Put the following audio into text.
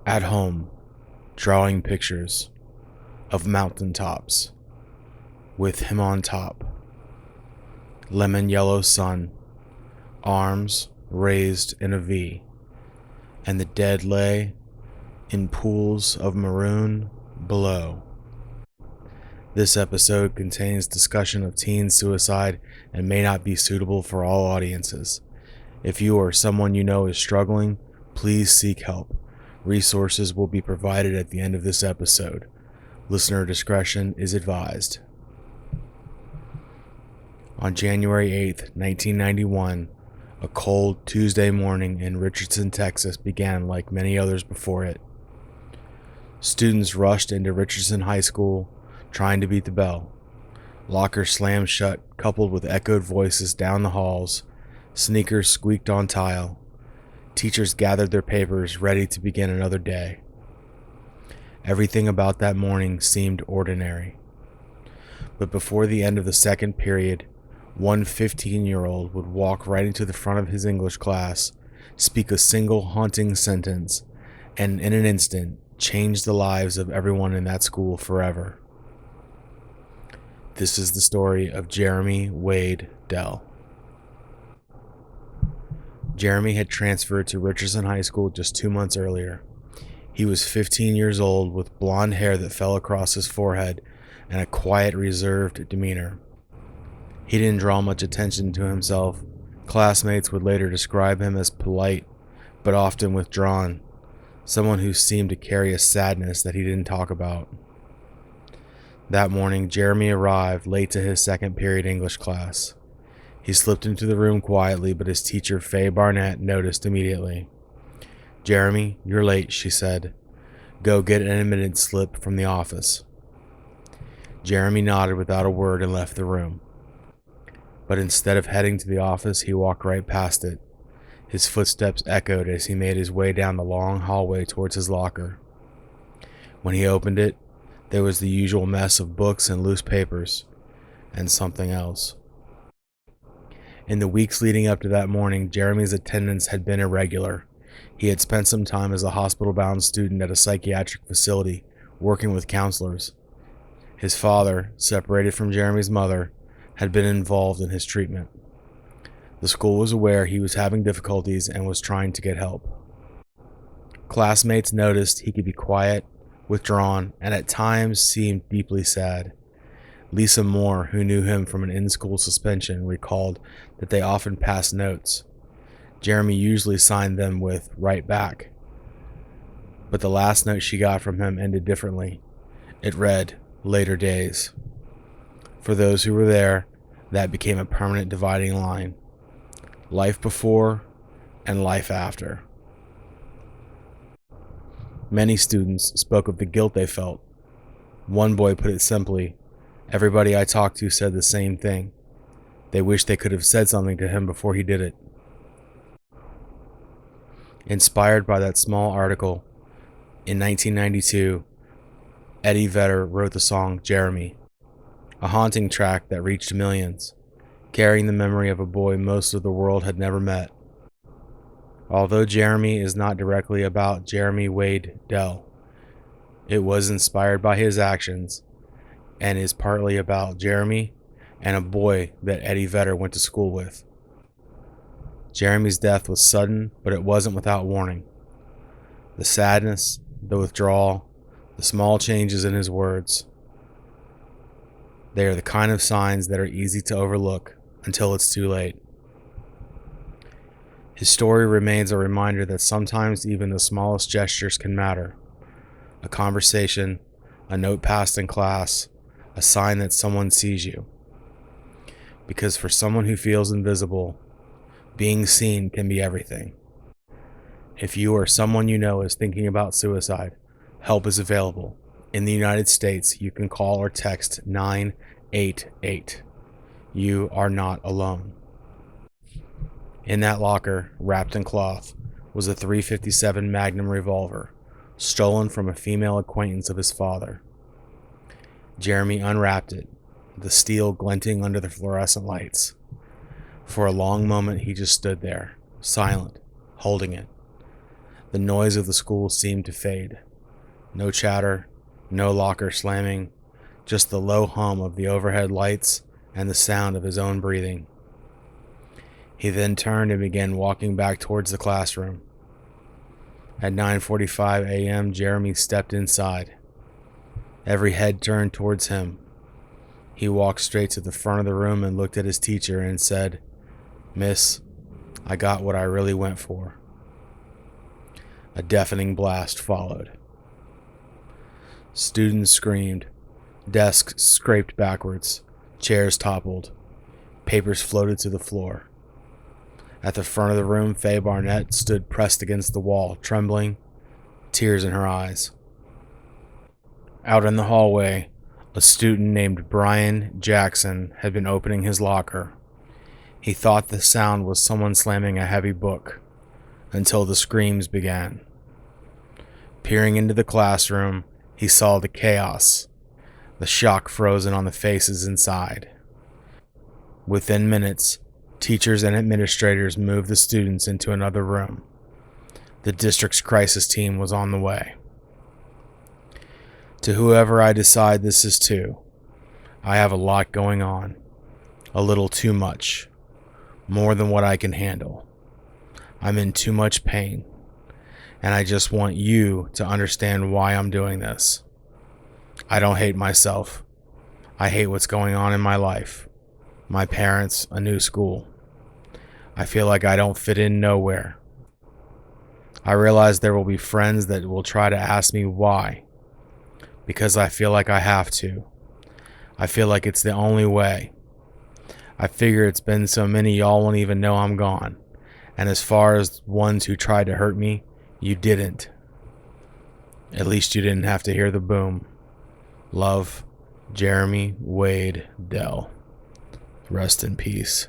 At home, drawing pictures of mountaintops with him on top. Lemon yellow sun, arms raised in a V, and the dead lay in pools of maroon below. This episode contains discussion of teen suicide and may not be suitable for all audiences. If you or someone you know is struggling, please seek help. Resources will be provided at the end of this episode. Listener discretion is advised. On January 8th, 1991, a cold Tuesday morning in Richardson, Texas began like many others before it. Students rushed into Richardson High School, trying to beat the bell. Lockers slammed shut, coupled with echoed voices down the halls. Sneakers squeaked on tile. Teachers gathered their papers, ready to begin another day. Everything about that morning seemed ordinary. But before the end of the second period, one 15-year-old would walk right into the front of his English class, speak a single haunting sentence, and in an instant, change the lives of everyone in that school forever. This is the story of Jeremy Wade Dell. Jeremy had transferred to Richardson High School just 2 months earlier. He was 15 years old with blonde hair that fell across his forehead and a quiet, reserved demeanor. He didn't draw much attention to himself. Classmates would later describe him as polite, but often withdrawn, someone who seemed to carry a sadness that he didn't talk about. That morning, Jeremy arrived late to his second period English class. He slipped into the room quietly, but his teacher, Faye Barnett, noticed immediately. "Jeremy, you're late," she said. "Go get an admittance slip from the office." Jeremy nodded without a word and left the room. But instead of heading to the office, he walked right past it. His footsteps echoed as he made his way down the long hallway towards his locker. When he opened it, there was the usual mess of books and loose papers, and something else. In the weeks leading up to that morning, Jeremy's attendance had been irregular. He had spent some time as a hospital-bound student at a psychiatric facility, working with counselors. His father, separated from Jeremy's mother, had been involved in his treatment. The school was aware he was having difficulties and was trying to get help. Classmates noticed he could be quiet, withdrawn, and at times seemed deeply sad. Lisa Moore, who knew him from an in-school suspension, recalled that they often passed notes. Jeremy usually signed them with "Right back." But the last note she got from him ended differently. It read, "Later days." For those who were there, that became a permanent dividing line. Life before and life after. Many students spoke of the guilt they felt. One boy put it simply, "Everybody I talked to said the same thing. They wished they could have said something to him before he did it." Inspired by that small article, in 1992, Eddie Vedder wrote the song "Jeremy," a haunting track that reached millions, carrying the memory of a boy most of the world had never met. Although Jeremy is not directly about Jeremy Wade Dell, it was inspired by his actions and is partly about Jeremy and a boy that Eddie Vedder went to school with. Jeremy's death was sudden, but it wasn't without warning. The sadness, the withdrawal, the small changes in his words, they are the kind of signs that are easy to overlook until it's too late. His story remains a reminder that sometimes even the smallest gestures can matter. A conversation, a note passed in class, a sign that someone sees you. Because for someone who feels invisible, being seen can be everything. If you or someone you know is thinking about suicide, help is available. In the United States, you can call or text 988. You are not alone. In that locker, wrapped in cloth, was a .357 Magnum revolver, stolen from a female acquaintance of his father. Jeremy unwrapped it, the steel glinting under the fluorescent lights. For a long moment he just stood there, silent, holding it. The noise of the school seemed to fade. No chatter, no locker slamming, just the low hum of the overhead lights and the sound of his own breathing. He then turned and began walking back towards the classroom. At 9:45 a.m., Jeremy stepped inside. Every head turned towards him. He walked straight to the front of the room and looked at his teacher and said, "Miss, I got what I really went for." A deafening blast followed. Students screamed. Desks scraped backwards. Chairs toppled. Papers floated to the floor. At the front of the room, Faye Barnett stood pressed against the wall, trembling, tears in her eyes. Out in the hallway, a student named Brian Jackson had been opening his locker. He thought the sound was someone slamming a heavy book, until the screams began. Peering into the classroom, he saw the chaos, the shock frozen on the faces inside. Within minutes, teachers and administrators moved the students into another room. The district's crisis team was on the way. To whoever I decide this is to, I have a lot going on. A little too much. More than what I can handle. I'm in too much pain. And I just want you to understand why I'm doing this. I don't hate myself. I hate what's going on in my life. My parents, a new school. I feel like I don't fit in nowhere. I realize there will be friends that will try to ask me why. Because I feel like I have to. I feel like it's the only way. I figure it's been so many y'all won't even know I'm gone. And as far as ones who tried to hurt me, you didn't. At least you didn't have to hear the boom. Love, Jeremy Wade Dell. Rest in peace.